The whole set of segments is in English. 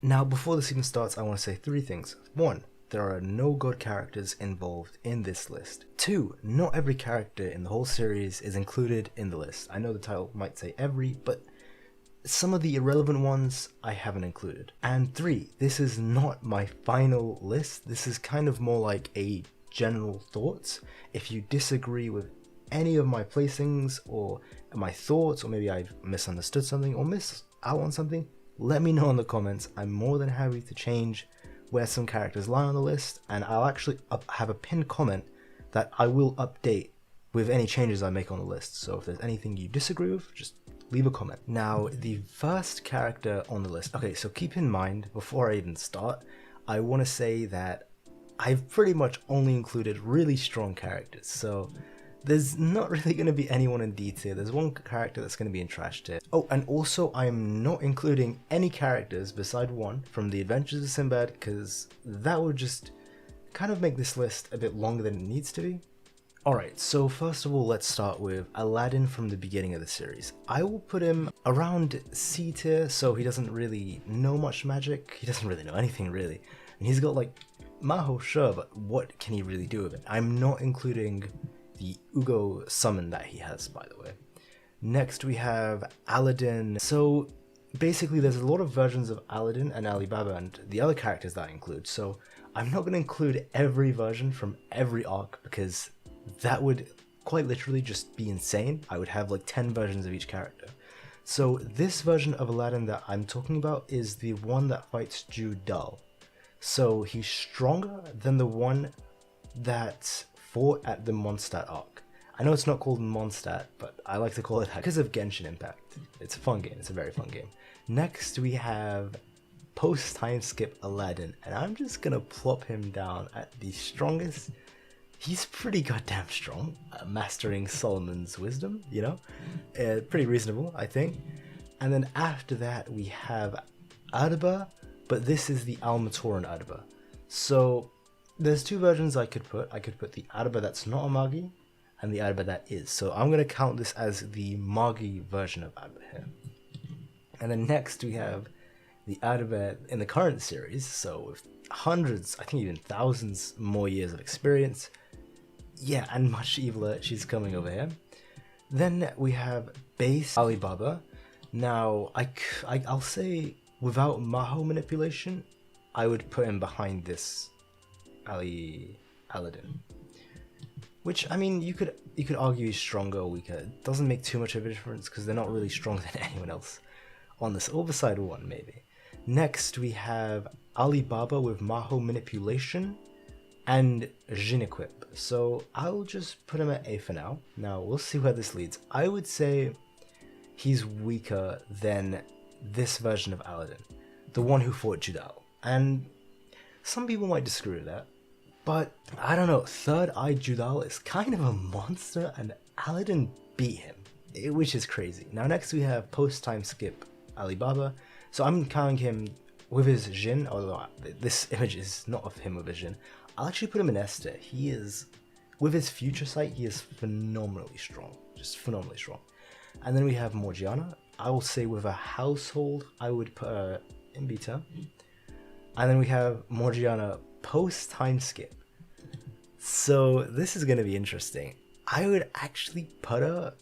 Now, before this even starts, I want to say 3 things. 1, there are no god characters involved in this list. 2, not every character in the whole series is included in the list. I know the title might say every, but some of the irrelevant ones I haven't included. And 3, this is not my final list. This is kind of more like a general thoughts. If you disagree with any of my placings or my thoughts, or maybe I've misunderstood something or missed out on something, let me know in the comments. I'm more than happy to change where some characters lie on the list, and I'll actually have a pinned comment that I will update with any changes I make on the list. So if there's anything you disagree with, just leave a comment. Now, the first character on the list. Okay, so keep in mind, before I even start, I want to say that I've pretty much only included really strong characters. So there's not really going to be anyone in D tier. There's one character that's going to be in trash tier. Oh, and also I'm not including any characters beside one from the Adventures of Sinbad, because that would just kind of make this list a bit longer than it needs to be. Alright, so first of all, let's start with Aladdin from the beginning of the series. I will put him around C tier, so he doesn't really know much magic. He doesn't really know anything, really. And he's got like Maho, sure, but what can he really do with it? I'm not including the Hugo summon that he has, by the way. Next we have Aladdin. So basically there's a lot of versions of Aladdin and Alibaba and the other characters that I include, so I'm not going to include every version from every arc, because that would quite literally just be insane. I would have like 10 versions of each character. So this version of Aladdin that I'm talking about is the one that fights Judal. So he's stronger than the one that fought at the Mondstadt arc. I know it's not called Mondstadt, but I like to call it that because of Genshin Impact. It's a fun game, it's a very fun game. Next we have post time skip Aladdin, and I'm just gonna plop him down at the strongest. He's pretty goddamn strong, mastering Solomon's wisdom, you know? Pretty reasonable, I think. And then after that we have Arba, but this is the Almatoran Arba. So there's 2 versions I could put. I could put the Arba that's not a Magi, and the Arba that is. So I'm going to count this as the Magi version of Arba here. And then next we have the Arba in the current series, so with hundreds, I think even thousands more years of experience. Yeah, and much eviler, she's coming over here. Then we have base Alibaba. Now, I'll say without Maho manipulation, I would put him behind this Aladdin. Which, I mean, you could argue he's stronger or weaker. It doesn't make too much of a difference because they're not really stronger than anyone else on this, or beside one maybe. Next we have Alibaba with Maho manipulation and Jin equip. So I'll just put him at A for now. Now we'll see where this leads. I would say he's weaker than this version of Aladdin, the one who fought Judal. And some people might disagree with that, but I don't know, Third Eye Judal is kind of a monster and Aladdin beat him, which is crazy. Now next we have post time skip Alibaba. So I'm counting him with his Jin, although this image is not of him with his Jin. I'll actually put him in S tier. He is, with his future sight, he is phenomenally strong, just phenomenally strong. And then we have Morgiana. I will say with a household, I would put her in B tier. And then we have Morgiana post time skip. So this is going to be interesting. I would actually put her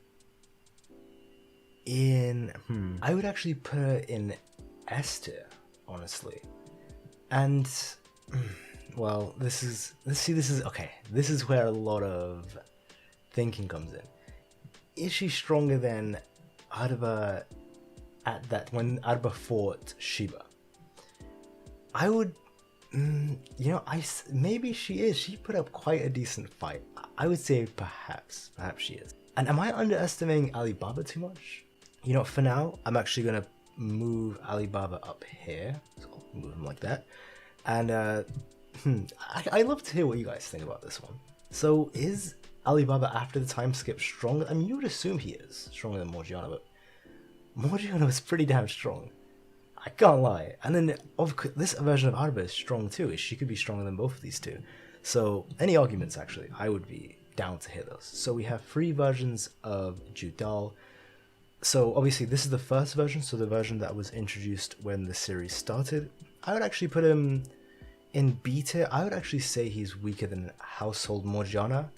in, I would actually put her in S tier, honestly. And, well, this is okay. This is where a lot of thinking comes in. Is she stronger than Arba at that, when Arba fought Sheba? I would, maybe she is. She put up quite a decent fight. I would say perhaps she is. And am I underestimating Alibaba too much? You know, for now, I'm actually going to move Alibaba up here. So I'll move him like that. And I'd love to hear what you guys think about this one. So is Alibaba after the time skip stronger? I mean, you would assume he is stronger than Morgiana, but Morgiana was pretty damn strong. I can't lie. And then this version of Arba is strong too. She could be stronger than both of these two. So any arguments, actually, I would be down to hear those. So we have 3 versions of Judahl. So obviously this is the first version, so the version that was introduced when the series started. I would actually put him in B tier. I would actually say he's weaker than Household Morgiana.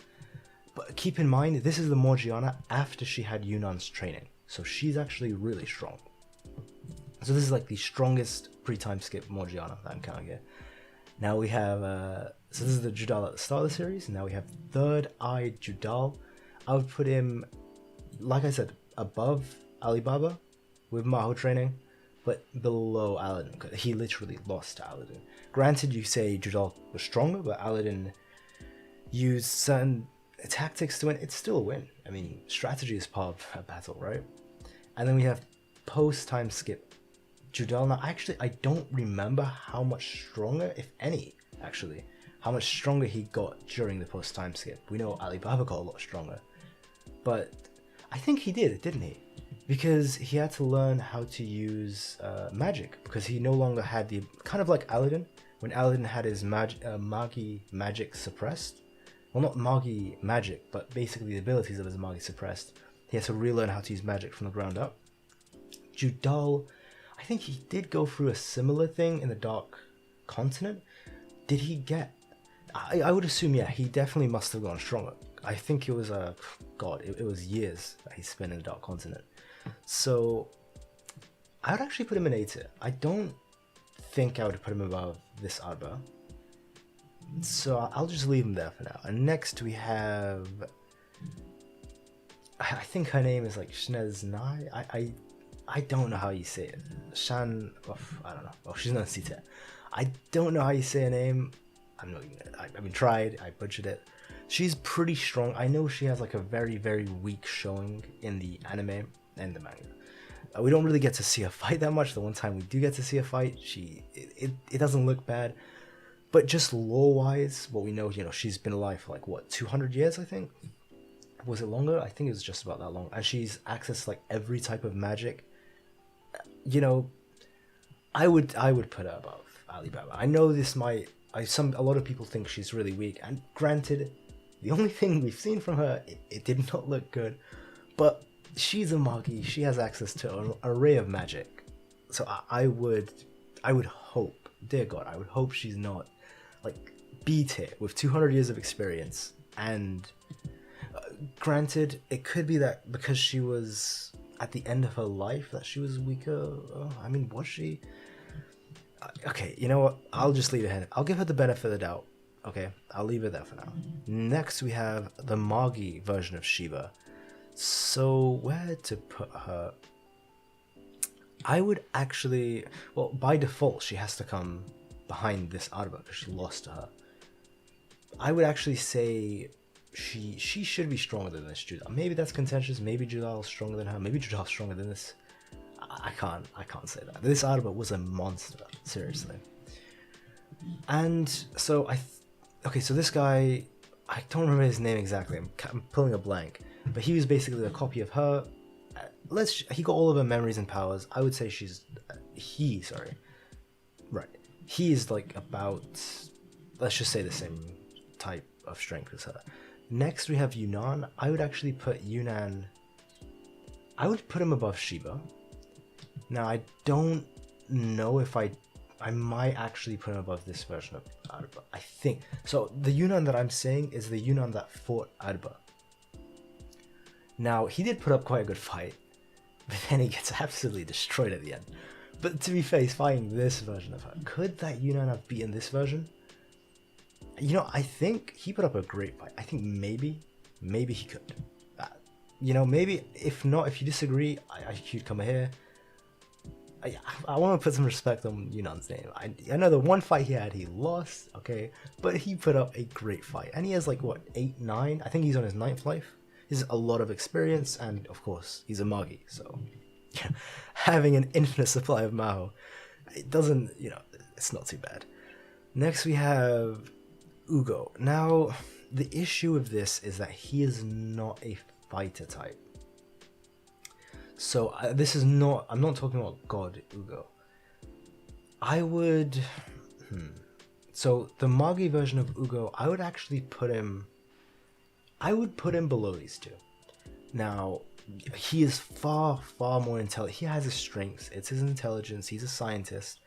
But keep in mind, this is the Morgiana after she had Yunan's training. So she's actually really strong. So this is like the strongest pre-time skip Morgiana that I'm counting here. Now we have, so this is the Judal at the start of the series. Now we have Third Eye Judal. I would put him, like I said, above Alibaba with Maho training, but below Aladdin, because he literally lost to Aladdin. Granted, you say Judal was stronger, but Aladdin used certain tactics to win. It's still a win. I mean, strategy is part of a battle, right? And then we have post-time skip Judahl. Now, actually, I don't remember how much stronger, if any, actually, how much stronger he got during the post-time skip. We know Alibaba got a lot stronger, but I think he did, didn't he? Because he had to learn how to use magic, because he no longer had the, kind of like Aladdin, when Aladdin had his Magi magic suppressed. Well, not Magi magic, but basically the abilities of his Magi suppressed. He had to relearn how to use magic from the ground up. Judahl, I think he did go through a similar thing in the Dark Continent. Did he get... I would assume, yeah, he definitely must have gone stronger. I think it was, it was years that he spent in the Dark Continent. So, I would actually put him in A tier. I don't think I would put him above this Arba. So I'll just leave him there for now. And next we have... I think her name is like Shneznai. I don't know how you say it. Shan... Oh, I don't know. Oh, she's not C tier. I don't know how you say her name. I'm not even... I mean, tried. I butchered it. She's pretty strong. I know she has like a very, very weak showing in the anime and the manga. We don't really get to see her fight that much. The one time we do get to see her fight, it doesn't look bad. But just lore-wise, what we know, she's been alive for like, what, 200 years, I think? Was it longer? I think it was just about that long. And she's accessed like every type of magic. I would put her above Alibaba. I know this might... a lot of people think she's really weak. And granted, the only thing we've seen from her, it did not look good. But she's a Magi. She has access to an array of magic. So I would hope, dear God, I would hope she's not like B tier with 200 years of experience. And granted, it could be that because she was at the end of her life that she was weaker. I mean, was she? Okay, you know what? I'll just leave it here. I'll give her the benefit of the doubt. Okay, I'll leave it there for now. Next, we have the Magi version of Sheba. So where to put her? I would actually... Well, by default, she has to come behind this Arba because she lost to her. I would actually say she should be stronger than this Judal. Maybe that's contentious. Maybe Judal's stronger than her. Maybe Judal's stronger than this. I can't say that. This Arba was a monster, seriously. And so okay, so this guy, I don't remember his name exactly. I'm pulling a blank, but he was basically a copy of her. He got all of her memories and powers. I would say he is like about, let's just say the same type of strength as her. Next we have Yunan. I would actually put Yunan, I would put him above Sheba. Now I don't know if I might actually put him above this version of Arba. I think. So the Yunan that I'm saying is the Yunan that fought Arba. Now he did put up quite a good fight, but then he gets absolutely destroyed at the end. But to be fair, he's fighting this version of her. Could that Yunan have beaten this version? I think he put up a great fight. I think maybe he could. Maybe, if not, if you disagree, I should come here. I want to put some respect on Yunan's name. I know the one fight he had, he lost, okay? But he put up a great fight. And he has like, what, 8, 9? I think he's on his 9th life. He has a lot of experience, and of course, he's a Magi, so... having an infinite supply of Maho, it doesn't, it's not too bad. Next we have Hugo. Now, the issue with this is that he is not a fighter type. So this is not, I'm not talking about God Hugo. I would, so the Magi version of Hugo, I would actually put him, below these two. Now, he is far, far more intelligent. He has his strengths. It's his intelligence. He's a scientist.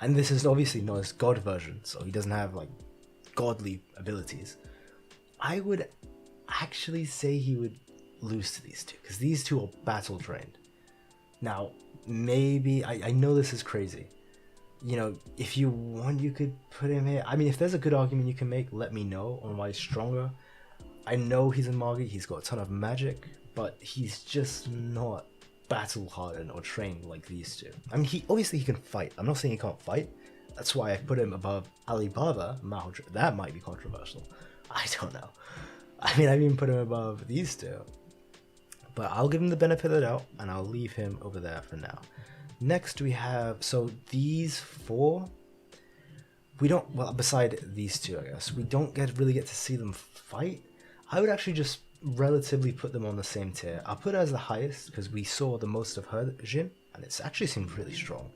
And this is obviously not his god version, so he doesn't have like godly abilities. I would actually say he would lose to these two, because these two are battle trained. Now, maybe, I know this is crazy. You know, if you want, you could put him here. I mean, if there's a good argument you can make, let me know on why he's stronger. I know he's a Magi, he's got a ton of magic, but he's just not battle hardened or trained like these two. I mean, he can fight. I'm not saying he can't fight. That's why I put him above Alibaba. That might be controversial. I don't know. I mean, I've even put him above these two. But I'll give him the benefit of the doubt, and I'll leave him over there for now. Next we have, so these four, we don't, well, beside these two, I guess, we don't really get to see them fight. I would actually just relatively put them on the same tier. I'll put it as the highest, because we saw the most of her Jin, and it's actually seemed really strong.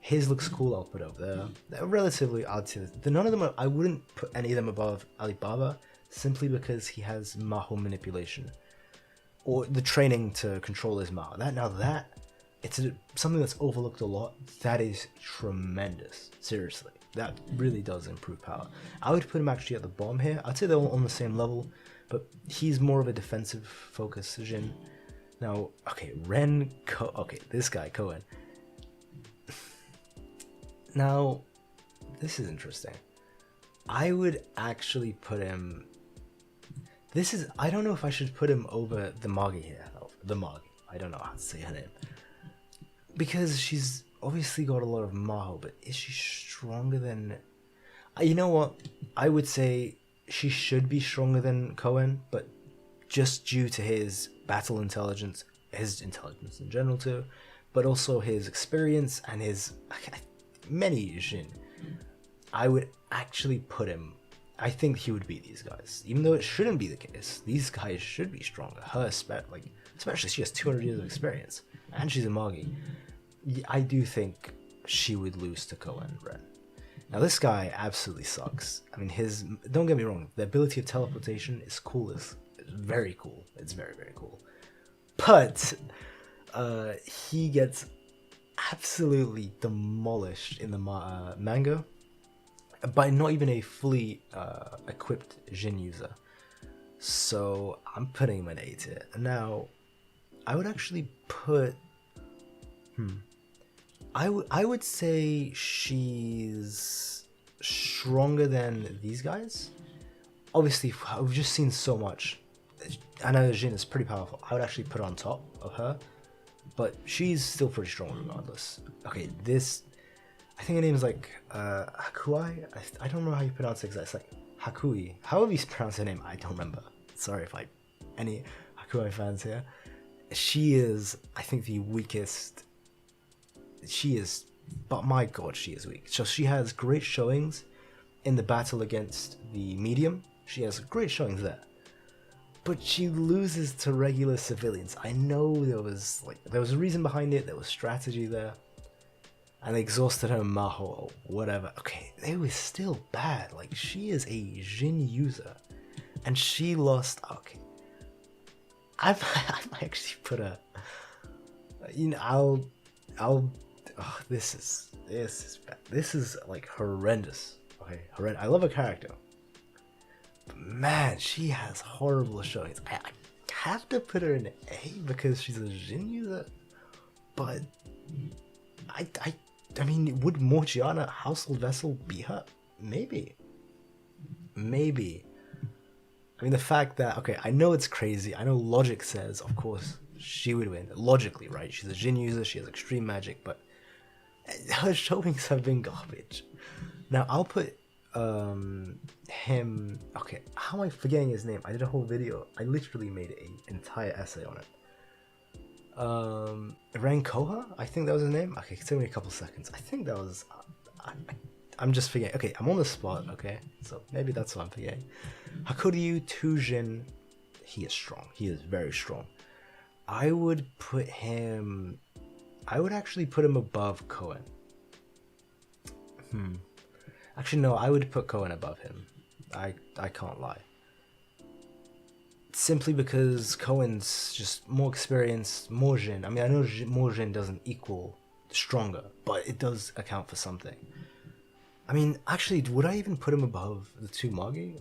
His looks cool, I'll put over there. They're relatively odd to none of them, I wouldn't put any of them above Alibaba, simply because he has Maho manipulation. Or the training to control his Maho. It's something that's overlooked a lot. That is tremendous. Seriously. That really does improve power. I would put him actually at the bottom here. I'd say they're all on the same level, but he's more of a defensive focus Jin. Now, okay, this guy, Kouen. Now, this is interesting. I would actually put him... I don't know if I should put him over the Magi here. The Magi. I don't know how to say her name. Because she's obviously got a lot of Maho, but is she stronger than... You know what? I would say she should be stronger than Kouen, but just due to his battle intelligence, his intelligence in general too, but also his experience and his many Jin, I would actually put him... I think he would beat these guys, even though it shouldn't be the case. These guys should be stronger. Especially she has 200 years of experience, and she's a Magi. I do think she would lose to Kouen Ren. Now this guy absolutely sucks. I mean, don't get me wrong, the ability of teleportation is cool. It's very cool. It's very, very cool. But he gets absolutely demolished in the manga by not even a fully equipped Jin user. So I'm putting him in A tier. Now, I would actually put... I would say she's stronger than these guys. Obviously, we've just seen so much. I know Jin is pretty powerful. I would actually put her on top of her. But she's still pretty strong regardless. Okay, I think her name is like Hakuai. I don't know how you pronounce it exactly. It's like Hakui. However you pronounce her name, I don't remember. Sorry if any Hakuai fans here. She is, I think, the weakest. But my god, she is weak. So she has great showings in the battle against the medium. She has great showings there. But she loses to regular civilians. I know there was a reason behind it. There was strategy there. And they exhausted her Maho or whatever. Okay, it was still bad. Like, she is a Jin user. And she lost... Okay. I might actually put a... You know, this is bad. This is, like, horrendous. Okay, horrendous. I love her character. But, man, she has horrible showings. I have to put her in A because she's a Jin user. But... I mean, would Morgiana, Household Vessel, beat her? Maybe. I mean, the fact that... Okay, I know it's crazy. I know logic says, of course, she would win. Logically, right? She's a Jin user, she has extreme magic, but her showings have been garbage. Now, I'll put him... Okay, how am I forgetting his name? I did a whole video. I literally made an entire essay on it. Renkoha? I think that was his name. Okay, give me a couple seconds. I think that was... I'm just forgetting. Okay, I'm on the spot, okay? So maybe that's what I'm forgetting. Hakuryu Tujin, he is strong. He is very strong. I would actually put him above Kouen. Actually, no, I would put Kouen above him. I can't lie. Simply because Kouen's just more experienced, more Jin. I mean, I know more Jin doesn't equal stronger, but it does account for something. I mean, actually, would I even put him above the two Magi?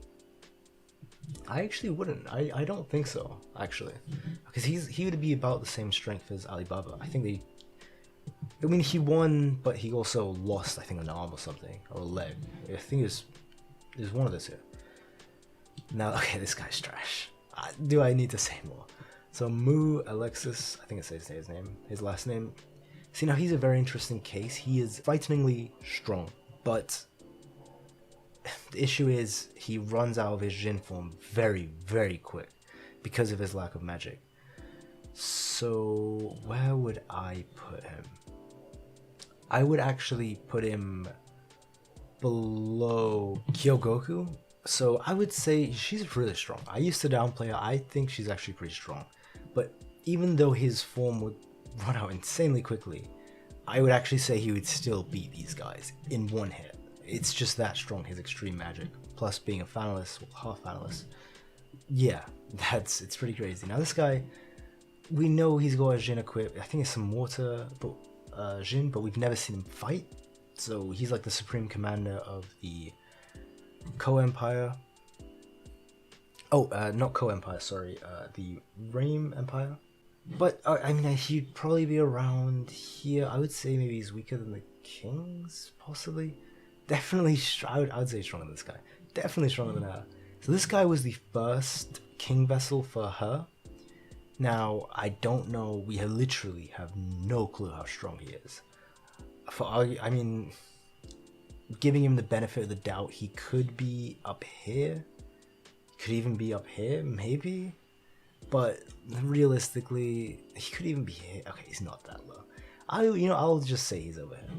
I actually wouldn't. I don't think so, actually. Because he would be about the same strength as Alibaba. I mean, he won, but he also lost, I think, an arm or something, or a leg. I think it was one of those here. Now, okay, this guy's trash. Do I need to say more? So, Mu Alexis, I think it says his name, his last name. See, now he's a very interesting case. He is frighteningly strong, but the issue is he runs out of his Jin form very, very quick because of his lack of magic. So, where would I put him? I would actually put him below Kyogoku. So I would say she's really strong. I used to downplay her. I think she's actually pretty strong. But even though his form would run out insanely quickly, I would actually say he would still beat these guys in one hit. It's just that strong, his extreme magic. Plus being a finalist, half finalist. Yeah, it's pretty crazy. Now this guy, we know he's got a Jin equipped. I think it's some water Jin, but we've never seen him fight. So he's like the supreme commander of the Kouen Empire. Oh, not Kouen Empire, sorry. The Reim Empire. But, I mean, he'd probably be around here. I would say maybe he's weaker than the kings, possibly. Definitely, I would say stronger than this guy. Definitely stronger than her. So this guy was the first king vessel for her. Now, I don't know, we literally have no clue how strong he is. I mean, giving him the benefit of the doubt, he could be up here. Could even be up here, maybe. But realistically, he could even be here. Okay, he's not that low. I'll just say he's over here.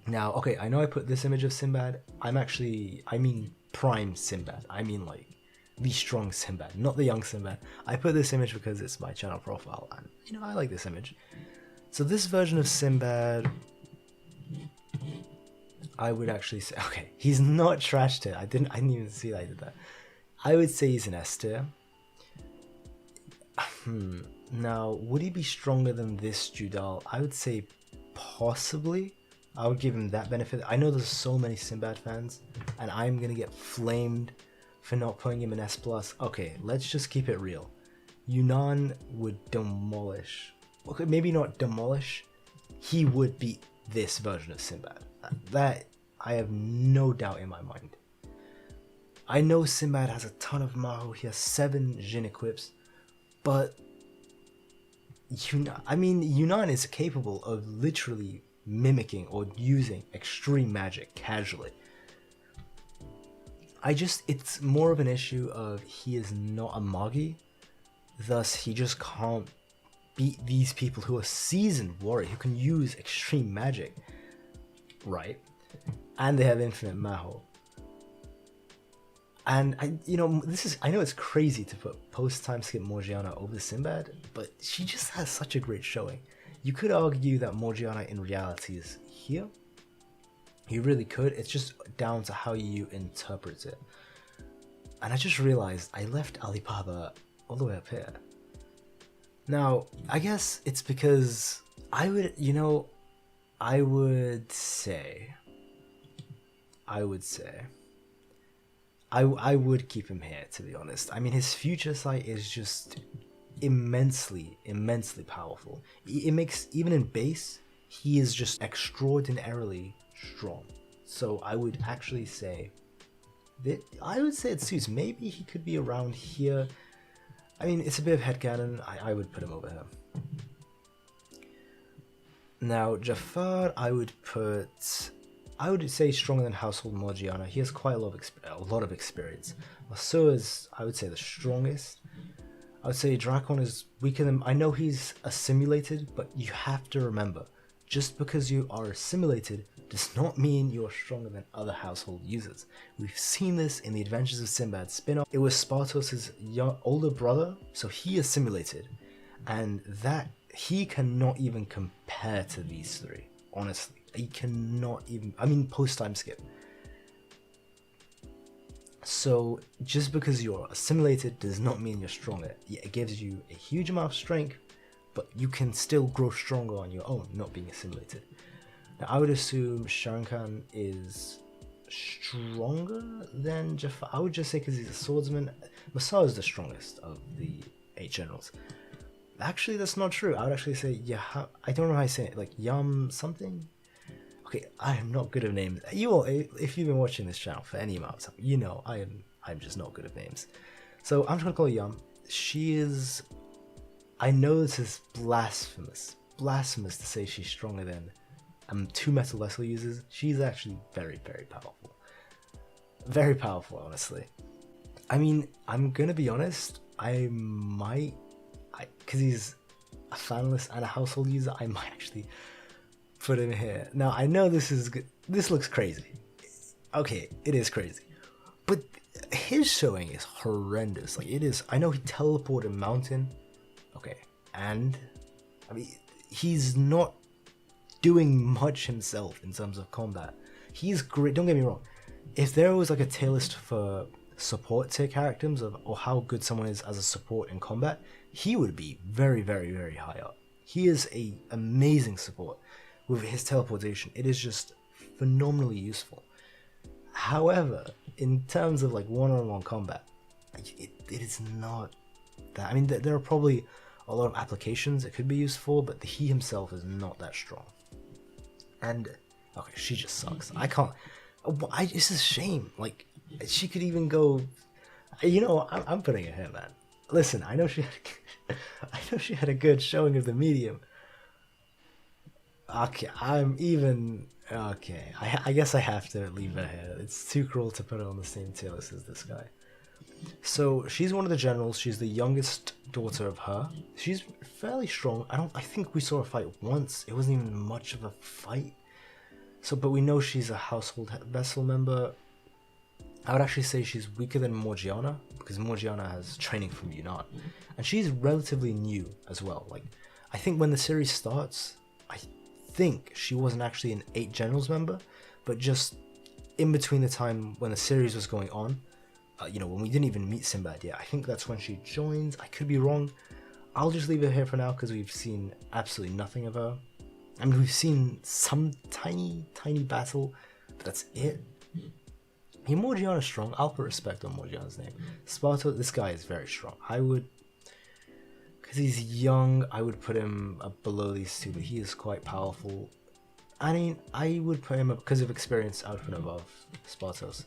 Now, okay, I know I put this image of Sinbad. I mean prime Sinbad. I mean like the strong Sinbad, not the young Sinbad. I put this image because it's my channel profile, and I like this image. So this version of Sinbad, I would actually say, okay, he's not trash tier. I didn't even see that I did that. I would say he's an S tier. Now, would he be stronger than this Judal? I would say possibly. I would give him that benefit. I know there's so many Sinbad fans, and I'm gonna get flamed for not putting him in S+. Okay, let's just keep it real. Yunan would demolish. Okay, maybe not demolish. He would beat this version of Sinbad. That, I have no doubt in my mind. I know Sinbad has a ton of Maho. He has 7 Jin equips. But Yunan is capable of literally mimicking or using extreme magic casually. It's more of an issue of he is not a Magi, thus he just can't beat these people who are seasoned warrior who can use extreme magic, right? And they have infinite Maho. And I know it's crazy to put post-time skip Morgiana over Sinbad, but she just has such a great showing. You could argue that Morgiana in reality is here. You really could. It's just down to how you interpret it. And I just realized I left Alibaba all the way up here. Now, I guess it's because I would keep him here, to be honest. I mean, his future sight is just immensely powerful. It makes, even in base, he is just extraordinarily strong. So I would actually say that it suits. Maybe he could be around here. I mean, it's a bit of headcanon. I would put him over here. Now, Jafar, I would say stronger than Household Morgiana. He has quite a lot of experience. Masur is, I would say, the strongest. I would say Drakon is weaker than... I know he's assimilated, but you have to remember, just because you are assimilated does not mean you're stronger than other household users. We've seen this in the Adventures of Sinbad spin-off. It was Spartos' older brother, so he assimilated, and that he cannot even compare to these three, honestly. He cannot even... I mean, post-time skip. So, just because you're assimilated does not mean you're stronger. Yeah, it gives you a huge amount of strength, but you can still grow stronger on your own, not being assimilated. Now, I would assume Sharon Khan is stronger than Jafar. I would just say because he's a swordsman. Masar is the strongest of the 8 generals. Actually, that's not true. I would actually say I don't know how I say it. Like Yam something. Okay, I am not good at names. You all, if you've been watching this channel for any amount of time, you know I'm just not good at names. So I'm just gonna call her Yam. She is. I know this is blasphemous to say she's stronger than 2 metal vessel users. She's actually very, very powerful. Very powerful, honestly. I mean, I'm gonna be honest. Because he's a fanless and a household user, I might actually put him here. Now, I know this looks crazy. Okay, it is crazy. But his showing is horrendous. Like, it is. I know he teleported a mountain. Okay, and I mean, he's not doing much himself in terms of combat. He's great. Don't get me wrong. If there was like a tier list for support tier characters or how good someone is as a support in combat, he would be very, very, very high up. He is a amazing support with his teleportation. It is just phenomenally useful. However, in terms of like one-on-one combat, it is not that. I mean, there are probably a lot of applications it could be used for, but he himself is not that strong. And okay, she just sucks. I can't. It's a shame. Like, she could even go. You know, I'm putting her here, man. Listen, I know she had a good showing of the medium. Okay, I guess I have to leave her here. It's too cruel to put her on the same tier list as this guy. So she's one of the generals. She's the youngest daughter of her. She's fairly strong. I think we saw her fight once. It wasn't even much of a fight. So, but we know she's a household vessel member. I would actually say she's weaker than Morgiana, because Morgiana has training from Yunan. And she's relatively new as well. Like, I think when the series starts, I think she wasn't actually an 8 generals member, but just in between the time when the series was going on, when we didn't even meet Sinbad yet, I think that's when she joins. I could be wrong. I'll just leave her here for now because we've seen absolutely nothing of her. I mean, we've seen some tiny battle, but that's it. Morgiana's strong. I'll put respect on Morgiana's name. Sparta, this guy is very strong. Because he's young, I would put him below these two, but he is quite powerful. I mean, I would put him because of experience. I would put him above Spartos.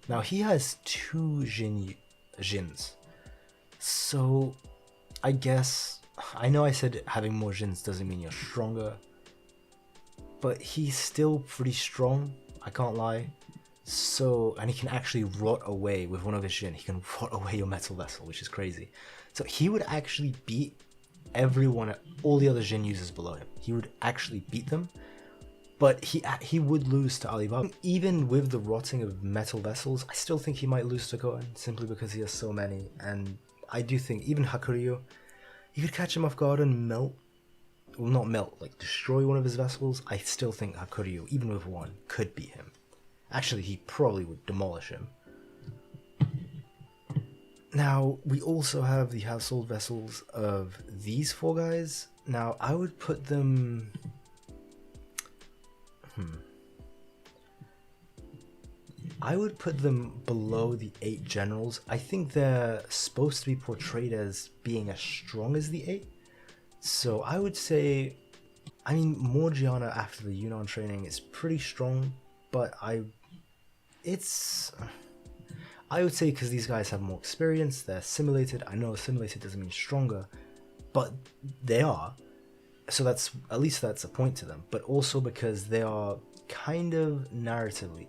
Now, he has 2 Jins. So, I guess, I know I said having more Jins doesn't mean you're stronger, but he's still pretty strong, I can't lie. So, and he can actually rot away with one of his Jin. He can rot away your metal vessel, which is crazy. So he would actually beat all the other Jin users below him. He would actually beat them, but he would lose to Alibaba. Even with the rotting of metal vessels, I still think he might lose to Kouen, simply because he has so many. And I do think even Hakuryu, you could catch him off guard and destroy one of his vessels. I still think Hakuryu, even with one, could beat him. Actually, he probably would demolish him. Now, we also have the household vessels of these 4 guys. Now, I would put them... I would put them below the 8 generals. I think they're supposed to be portrayed as being as strong as the 8. So I would say... I mean, Morgiana after the Yunan training is pretty strong, but I would say because these guys have more experience, they're simulated. I know simulated doesn't mean stronger, but they are. So that's a point to them. But also because they are narratively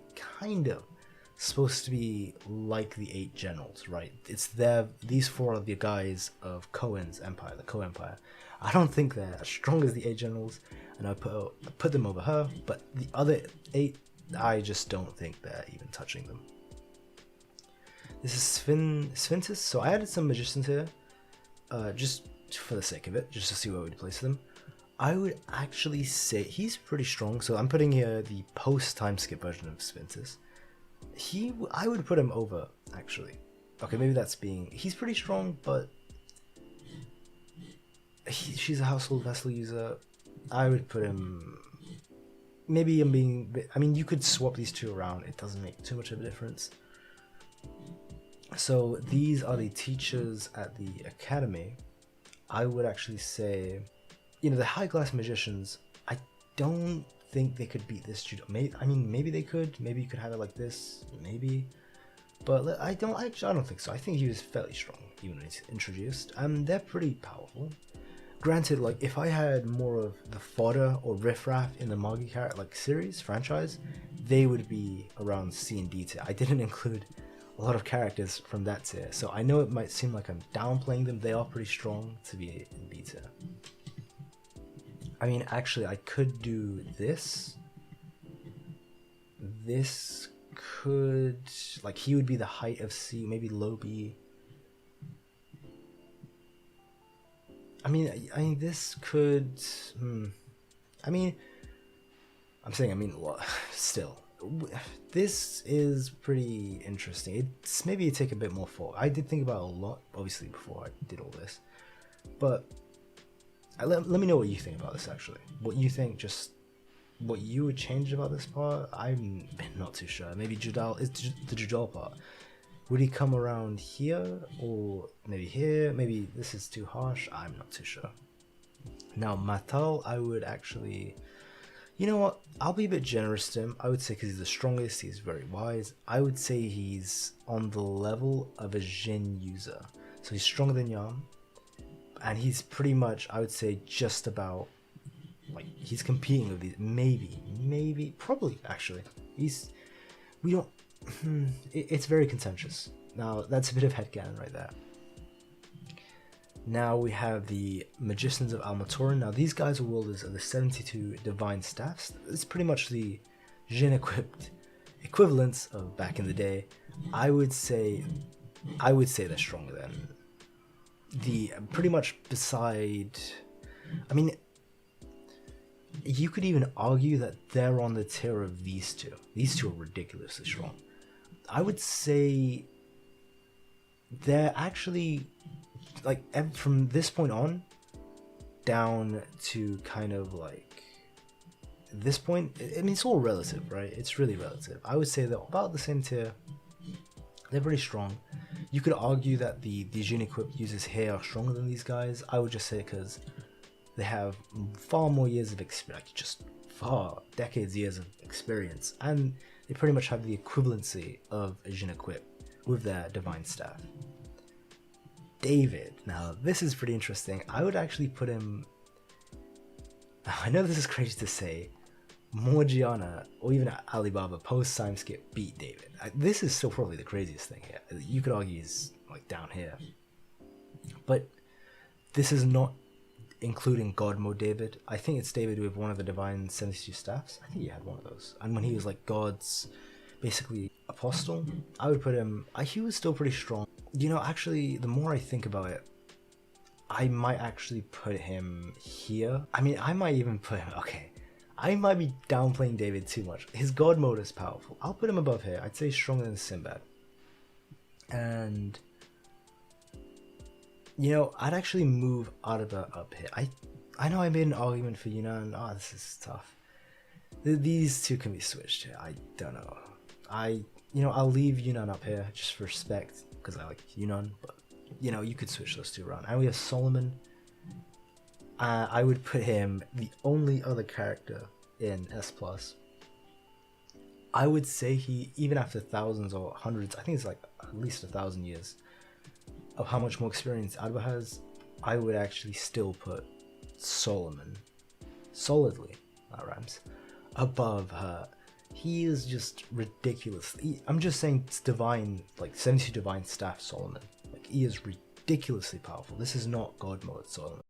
supposed to be like the 8 generals, right? These 4 are the guys of Kouen's empire, the Kouen Empire. I don't think they're as strong as the 8 generals, and I put them over her. But the other 8, I just don't think they're even touching them. This is Sphinxes, so I added some magicians here, just for the sake of it, just to see where we'd place them. I would actually say he's pretty strong, so I'm putting here the post-time skip version of Sphinxes. I would put him over, actually. Okay, maybe he's pretty strong, but she's a household vessel user. I would put him... maybe I'm being, I mean, you could swap these two around. It doesn't make too much of a difference. So these are the teachers at the academy. I would actually say, you know, the high class magicians, I don't think they could beat this Judal. I mean, maybe they could. Maybe you could have it like this. Maybe. But I don't think so. I think he was fairly strong even when he's introduced. They're pretty powerful. Granted, like, if I had more of the fodder or riffraff in the Magi character like series franchise, they would be around C and D tier. I didn't include a lot of characters from that tier, so I know it might seem like I'm downplaying them. They are pretty strong to be in B tier. I mean, actually, I could do this. This could, like, he would be the height of C, maybe low B. I mean, this could. I mean, what? Still, this is pretty interesting. It's maybe you take a bit more thought. I did think about it a lot, obviously, before I did all this. But let me know what you think about this. Actually, what you think, just what you would change about this part. I'm not too sure. Maybe Judal is the Judal part. Would he come around here, or maybe here? Maybe this is too harsh. I'm not too sure. Now, Matal, I would actually... You know what? I'll be a bit generous to him. I would say because he's the strongest, he's very wise. I would say he's on the level of a Jin user. So he's stronger than Yam. And he's pretty much, I would say, just about... Like, he's competing with these. Maybe, probably, actually. We don't... It's very contentious. Now, that's a bit of headcanon right there. Now we have the Magicians of Almatoran. Now, these guys are wielders of the 72 Divine Staffs. It's pretty much the Jin-equipped equivalents of back in the day. I would say they're stronger than the... Pretty much beside... I mean... You could even argue that they're on the tier of these two. These two are ridiculously strong. I would say they're actually, like, from this point on down to kind of like this point, I mean, it's all relative, right? It's really relative. I would say they're about the same tier. They're pretty strong. You could argue that the Jin equipped users here are stronger than these guys. I would just say because they have far more years of experience, like just years of experience, and they pretty much have the equivalency of a Jin equip with their divine staff. David, now this is pretty interesting. I would actually put him, I know this is crazy to say, Morgiana or even Alibaba post time skip beat David. This is still probably the craziest thing here. You could argue he's like down here, but this is not including God mode David. I think it's David with one of the divine 72 staffs. I think he had one of those. And when he was like God's basically apostle, I would put him, he was still pretty strong. You know, actually, the more I think about it, I might actually put him here. I mean, I might even put him, okay, I might be downplaying David too much. His God mode is powerful. I'll put him above here. I'd say stronger than Sinbad. And you know, I'd actually move Arba up here. I know I made an argument for Yunan. Oh, this is tough. These two can be switched here. I don't know. I'll leave Yunan up here just for respect because I like Yunan. But you know, you could switch those two around. And we have Solomon. I would put him the only other character in S+. I would say he, even after thousands or hundreds, I think it's like at least 1,000 years of how much more experience Arba has, I would actually still put Solomon solidly, that rhymes, above her. He is just ridiculous. I'm just saying it's divine, like 72 divine staff Solomon. Like, he is ridiculously powerful. This is not God mode Solomon.